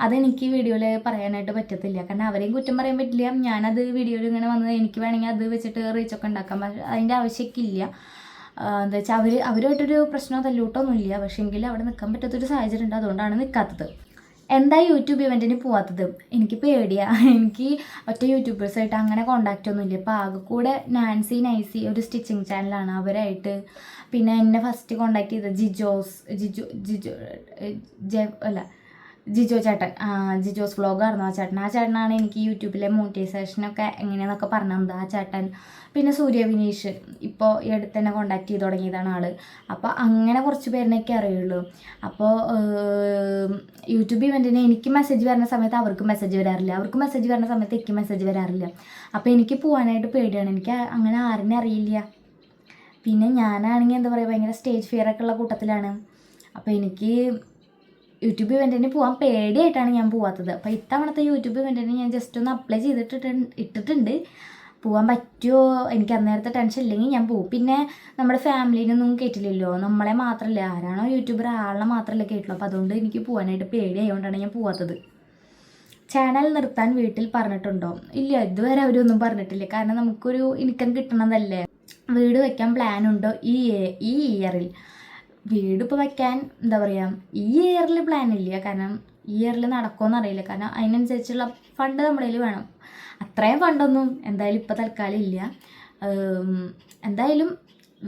അതെനിക്ക് വീഡിയോയിൽ പറയാനായിട്ട് പറ്റത്തില്ല, കാരണം അവരെയും കുറ്റം പറയാൻ പറ്റില്ല. ഞാനത് വീഡിയോയിൽ ഇങ്ങനെ വന്നത് എനിക്ക് വേണമെങ്കിൽ അത് വെച്ചിട്ട് റീച്ചൊക്കെ ഉണ്ടാക്കാം. പക്ഷേ അതിൻ്റെ ആവശ്യമൊക്കെയില്ല. എന്താ വെച്ചാൽ അവരുമായിട്ടൊരു പ്രശ്നമോ തല്ലൂട്ടൊന്നുമില്ല. പക്ഷേ എങ്കിൽ അവിടെ നിൽക്കാൻ പറ്റാത്തൊരു സാഹചര്യം ഉണ്ട്, അതുകൊണ്ടാണ് നിൽക്കാത്തത്. എന്താ യൂട്യൂബ് ഇവൻറ്റിന് പോകാത്തത്? എനിക്ക് പേടിയാണ്. എനിക്ക് ഒറ്റ യൂട്യൂബേഴ്സായിട്ട് അങ്ങനെ കോണ്ടാക്റ്റ് ഒന്നുമില്ല. ഇപ്പോൾ ആകെ കൂടെ നാൻസി നൈസി ഒരു സ്റ്റിച്ചിങ് ചാനലാണ്, അവരായിട്ട്. പിന്നെ എന്നെ ഫസ്റ്റ് കോണ്ടാക്ട് ചെയ്തത് ജിജോ ചേട്ടൻ, ജിജോസ് വ്ളോഗായിരുന്നു ആ ചേട്ടനാണ് എനിക്ക് യൂട്യൂബിലെ മോണിറ്റൈസേഷനൊക്കെ എങ്ങനെയാണെന്നൊക്കെ പറഞ്ഞു തന്നത് ആ ചേട്ടൻ. പിന്നെ സൂര്യ വിനീഷ് ഇപ്പോൾ ഈ അടുത്ത് തന്നെ കോണ്ടാക്ട് ചെയ്ത് തുടങ്ങിയതാണ് ആൾ. അപ്പോൾ അങ്ങനെ കുറച്ച് പേരിനൊക്കെ അറിയുള്ളൂ. അപ്പോൾ യൂട്യൂബ് ഇവൻറ്റിന് എനിക്ക് മെസ്സേജ് വരുന്ന സമയത്ത് അവർക്ക് മെസ്സേജ് വരാറില്ല, അവർക്ക് മെസ്സേജ് വരുന്ന സമയത്ത് എനിക്ക് മെസ്സേജ് വരാറില്ല. അപ്പോൾ എനിക്ക് പോകാനായിട്ട് പേടിയാണ്. എനിക്ക് അങ്ങനെ ആരെന്നെ അറിയില്ല. പിന്നെ ഞാനാണെങ്കിൽ എന്താ പറയുക, ഭയങ്കര സ്റ്റേജ് ഫിയറൊക്കെ ഉള്ള കൂട്ടത്തിലാണ്. അപ്പോൾ എനിക്ക് യൂട്യൂബ് ഇവൻറ്റിന് പോകാൻ പേടിയായിട്ടാണ് ഞാൻ പോകാത്തത്. അപ്പോൾ ഇത്തവണത്തെ യൂട്യൂബ് ഇവൻറ്റിന് ഞാൻ ജസ്റ്റ് ഒന്ന് അപ്ലൈ ഇട്ടിട്ടുണ്ട്. പോകാൻ പറ്റുമോ, എനിക്ക് അന്നേരത്തെ ടെൻഷൻ ഇല്ലെങ്കിൽ ഞാൻ പോകും. പിന്നെ നമ്മുടെ ഫാമിലീനൊന്നും കേട്ടില്ലല്ലോ, നമ്മളെ മാത്രമല്ല, ആരാണോ യൂട്യൂബർ ആളെ മാത്രമല്ല കേട്ടുള്ളൂ. അപ്പോൾ അതുകൊണ്ട് എനിക്ക് പോകാനായിട്ട് പേടിയായതുകൊണ്ടാണ് ഞാൻ പോകാത്തത്. ചാനൽ നിർത്താൻ വീട്ടിൽ പറഞ്ഞിട്ടുണ്ടോ? ഇല്ല, ഇതുവരെ അവരൊന്നും പറഞ്ഞിട്ടില്ല. കാരണം നമുക്കൊരു ഇൻകം കിട്ടണതല്ലേ. വീട് വയ്ക്കാൻ പ്ലാനുണ്ടോ ഈ ഇയറിൽ? വീട് ഇപ്പോൾ വയ്ക്കാൻ എന്താ പറയുക, ഈ ഇയറിൽ പ്ലാനില്ല. കാരണം ഈ ഇയറിൽ നടക്കുമെന്ന് അറിയില്ല. കാരണം അതിനനുസരിച്ചുള്ള ഫണ്ട് നമ്മുടെ കയ്യിൽ വേണം. അത്രയും ഫണ്ടൊന്നും എന്തായാലും ഇപ്പോൾ തൽക്കാലം ഇല്ല. എന്തായാലും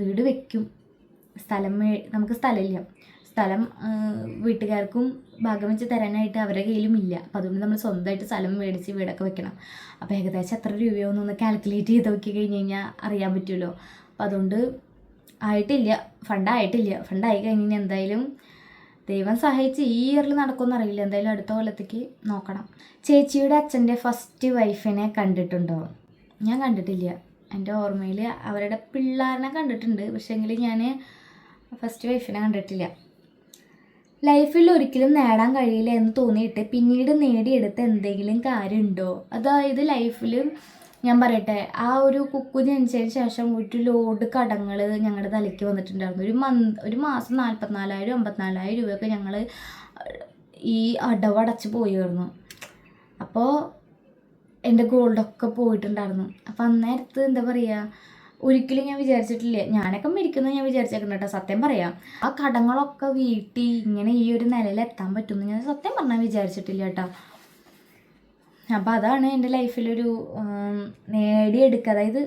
വീട് വയ്ക്കും. നമുക്ക് സ്ഥലമില്ല. സ്ഥലം വീട്ടുകാർക്കും ഭാഗം വെച്ച് തരാനായിട്ട് അവരുടെ കയ്യിലും ഇല്ല. അപ്പോൾ അതുകൊണ്ട് നമ്മൾ സ്വന്തമായിട്ട് സ്ഥലം മേടിച്ച് വീടൊക്കെ വെക്കണം. അപ്പോൾ ഏകദേശം എത്ര രൂപയോന്നൊന്ന് കാൽക്കുലേറ്റ് ചെയ്ത് നോക്കി കഴിഞ്ഞ് കഴിഞ്ഞാൽ അറിയാൻ പറ്റുമല്ലോ. അപ്പോൾ അതുകൊണ്ട് ഫണ്ടായിട്ടില്ല. ഫണ്ടായി കഴിഞ്ഞാൽ എന്തായാലും ദൈവം സഹായിച്ച് ഈ ഇയറിൽ നടക്കുമെന്ന് അറിയില്ല. എന്തായാലും അടുത്ത കൊല്ലത്തേക്ക് നോക്കണം. ചേച്ചിയുടെ അച്ഛൻ്റെ ഫസ്റ്റ് വൈഫിനെ കണ്ടിട്ടുണ്ടോ? ഞാൻ കണ്ടിട്ടില്ല. എൻ്റെ ഓർമ്മയിൽ അവരുടെ പിള്ളേരെ കണ്ടിട്ടുണ്ട്, പക്ഷേങ്കിൽ ഞാൻ ഫസ്റ്റ് വൈഫിനെ കണ്ടിട്ടില്ല. ലൈഫിൽ ഒരിക്കലും നേടാൻ കഴിയില്ല എന്ന് തോന്നിയിട്ട് പിന്നീട് നേടിയെടുത്ത എന്തെങ്കിലും കാര്യമുണ്ടോ? അതായത് ലൈഫിൽ ഞാൻ പറയട്ടെ, ആ ഒരു കുക്കു ജനിച്ചതിന് ശേഷം ഒരു ലോഡ് കടങ്ങൾ ഞങ്ങളുടെ തലയ്ക്ക് വന്നിട്ടുണ്ടായിരുന്നു. ഒരു മാസം 44,000 54,000 രൂപയൊക്കെ ഞങ്ങൾ ഈ അടവടച്ച് പോയിരുന്നു. അപ്പോൾ എൻ്റെ ഗോൾഡൊക്കെ പോയിട്ടുണ്ടായിരുന്നു. അപ്പോൾ അന്നേരത്ത് എന്താ പറയുക, ഒരിക്കലും ഞാൻ വിചാരിച്ചിട്ടില്ല. ഞാനൊക്കെ മരിക്കുന്നത് ഞാൻ വിചാരിച്ചേക്കണം കേട്ടോ, സത്യം പറയാം. ആ കടങ്ങളൊക്കെ വീട്ടി ഇങ്ങനെ ഈ ഒരു നിലയിൽ എത്താൻ പറ്റുമെന്ന് ഞാൻ സത്യം പറഞ്ഞാൽ വിചാരിച്ചിട്ടില്ല കേട്ടോ. അപ്പോൾ അതാണ് എൻ്റെ ലൈഫിലൊരു നേടിയെടുക്കുക. അതായത്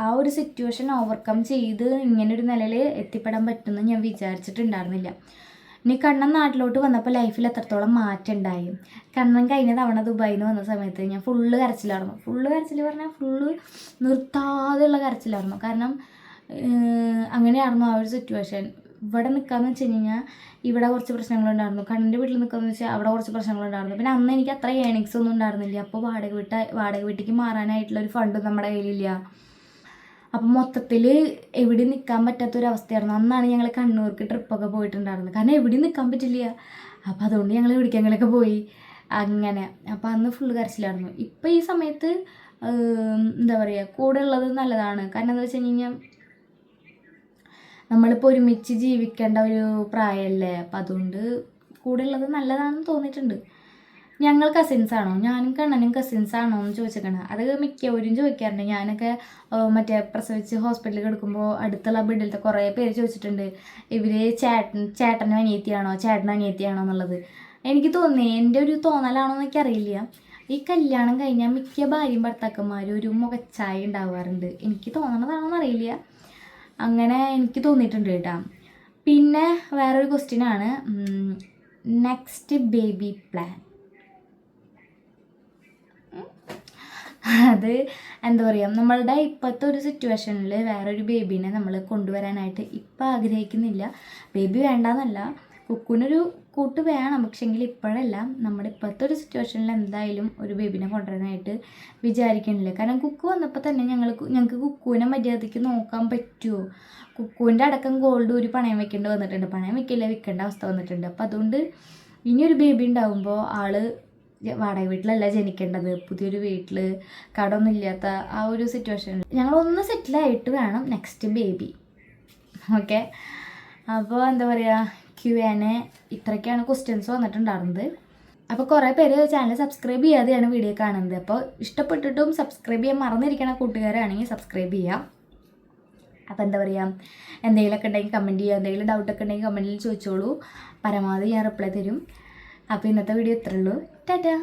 ആ ഒരു സിറ്റുവേഷൻ ഓവർകം ചെയ്ത് ഇങ്ങനൊരു നിലയിൽ എത്തിപ്പെടാൻ പറ്റുമെന്ന് ഞാൻ വിചാരിച്ചിട്ടുണ്ടായിരുന്നില്ല. ഇനി കണ്ണൻ നാട്ടിലോട്ട് വന്നപ്പോൾ ലൈഫിൽ എത്രത്തോളം മാറ്റം ഉണ്ടായി. കണ്ണൻ കഴിഞ്ഞ തവണ ദുബായിൽ നിന്ന് വന്ന സമയത്ത് ഞാൻ ഫുള്ള് കരച്ചിലായിരുന്നു. പറഞ്ഞാൽ ഫുള്ള് നിർത്താതെയുള്ള കരച്ചിലായിരുന്നു. കാരണം അങ്ങനെയായിരുന്നു ആ ഒരു സിറ്റുവേഷൻ. ഇവിടെ നിൽക്കാമെന്ന് വെച്ച് കഴിഞ്ഞാൽ ഇവിടെ കുറച്ച് പ്രശ്നങ്ങളുണ്ടായിരുന്നു. കണ്ണൻ്റെ വീട്ടിൽ നിൽക്കാമെന്ന് വെച്ചാൽ അവിടെ കുറച്ച് പ്രശ്നങ്ങളുണ്ടായിരുന്നു. പിന്നെ അന്ന് എനിക്ക് അത്ര ഏണിങ്സ് ഒന്നും ഉണ്ടായിരുന്നില്ല. അപ്പോൾ വാടക വീട്ടിലേക്ക് മാറാനായിട്ടുള്ളൊരു ഫണ്ടും നമ്മുടെ കയ്യിലില്ല. അപ്പം മൊത്തത്തിൽ എവിടെ നിൽക്കാൻ പറ്റാത്തൊരവസ്ഥയായിരുന്നു. അന്നാണ് ഞങ്ങൾ കണ്ണൂർക്ക് ട്രിപ്പൊക്കെ പോയിട്ടുണ്ടായിരുന്നത്. കാരണം എവിടെയും നിൽക്കാൻ പറ്റില്ല. അപ്പോൾ അതുകൊണ്ട് ഞങ്ങൾ എവിടേക്കെങ്കിലൊക്കെ പോയി അങ്ങനെ. അപ്പോൾ അന്ന് ഫുള്ള് കരച്ചിലായിരുന്നു. ഇപ്പോൾ ഈ സമയത്ത് എന്താ പറയുക, കൂടെ ഉള്ളത് നല്ലതാണ്. കാരണം എന്താ വെച്ച് കഴിഞ്ഞാൽ നമ്മളിപ്പോൾ ഒരുമിച്ച് ജീവിക്കേണ്ട ഒരു പ്രായമല്ലേ, അപ്പം അതുകൊണ്ട് കൂടെ ഉള്ളത് നല്ലതാണെന്ന് തോന്നിയിട്ടുണ്ട്. ഞങ്ങൾ കസിൻസാണോ, ഞാനും കണ്ണനും കസിൻസാണോ എന്ന് ചോദിച്ചിരിക്കണം. അത് മിക്കവരും ചോദിക്കാറുണ്ട്. ഞാനൊക്കെ മറ്റേ പ്രസവിച്ച് ഹോസ്പിറ്റലിൽ കിടക്കുമ്പോൾ അടുത്തുള്ള ബെഡിലത്തെ കുറേ പേര് ചോദിച്ചിട്ടുണ്ട്, ഇവർ ചേട്ടനും അനിയത്തിയാണോ ചേട്ടനും അനിയത്തിയാണോ എന്നുള്ളത്. എനിക്ക് തോന്നി, എൻ്റെ ഒരു തോന്നലാണോ എന്ന് എനിക്കറിയില്ല, ഈ കല്യാണം കഴിഞ്ഞാൽ മിക്ക ഭാര്യയും ഭർത്താക്കന്മാരും ഒരു മുഖച്ചായ ഉണ്ടാവാറുണ്ട്. എനിക്ക് തോന്നണതാണോ എന്നറിയില്ല, അങ്ങനെ എനിക്ക് തോന്നിയിട്ടുണ്ട് കേട്ടോ. പിന്നെ വേറൊരു ക്വസ്റ്റ്യനാണ്, നെക്സ്റ്റ് ബേബി പ്ലാൻ. അത് എന്താ പറയുക, നമ്മളുടെ ഇപ്പോഴത്തെ ഒരു സിറ്റുവേഷനിൽ വേറൊരു ബേബീനെ നമ്മൾ കൊണ്ടുവരാനായിട്ട് ഇപ്പം ആഗ്രഹിക്കുന്നില്ല. ബേബി വേണ്ടാന്നല്ല, കുക്കുവിനൊരു കൂട്ട് വേണം, പക്ഷെങ്കിൽ ഇപ്പോഴല്ല. നമ്മുടെ ഇപ്പോഴത്തെ ഒരു സിറ്റുവേഷനിൽ എന്തായാലും ഒരു ബേബിനെ കൊണ്ടുവരാനായിട്ട് വിചാരിക്കണില്ല. കാരണം കുക്കു വന്നപ്പോൾ തന്നെ ഞങ്ങൾക്ക് കുക്കുവിനെ മര്യാദയ്ക്ക് നോക്കാൻ പറ്റുമോ? കുക്കുവിൻ്റെ അടക്കം ഗോൾഡ് ഒരു പണയം വെക്കേണ്ടി വന്നിട്ടുണ്ട്, പണയം വിൽക്കേണ്ട അവസ്ഥ വന്നിട്ടുണ്ട്. അപ്പം അതുകൊണ്ട് ഇനിയൊരു ബേബി ഉണ്ടാകുമ്പോൾ ആള് വാടക വീട്ടിലല്ല ജനിക്കേണ്ടത്, പുതിയൊരു വീട്ടിൽ കടമൊന്നും ഇല്ലാത്ത ആ ഒരു സിറ്റുവേഷനിൽ ഞങ്ങളൊന്ന് സെറ്റിലായിട്ട് വേണം നെക്സ്റ്റ് ബേബി. ഓക്കെ, അപ്പോൾ എന്താ പറയുക, Q&A ഇത്രയൊക്കെയാണ് ക്വസ്റ്റ്യൻസ് വന്നിട്ടുണ്ടായിരുന്നത്. അപ്പോൾ കുറേ പേര് ചാനൽ സബ്സ്ക്രൈബ് ചെയ്യാതെയാണ് വീഡിയോ കാണുന്നത്. അപ്പോൾ ഇഷ്ടപ്പെട്ടിട്ടും സബ്സ്ക്രൈബ് ചെയ്യാൻ മറന്നിരിക്കണ കൂട്ടുകാരാണെങ്കിൽ സബ്സ്ക്രൈബ് ചെയ്യാം. അപ്പോൾ എന്താ പറയുക, എന്തെങ്കിലുമൊക്കെ ഉണ്ടെങ്കിൽ കമൻറ്റ് ചെയ്യുക, എന്തെങ്കിലും ഡൗട്ടൊക്കെ ഉണ്ടെങ്കിൽ കമൻറ്റിൽ ചോദിച്ചോളൂ, പരമാവധി ഞാൻ റിപ്ലൈ തരും. അപ്പോൾ ഇന്നത്തെ വീഡിയോ ഇത്രയേ ഉള്ളൂ. ടാറ്റാ.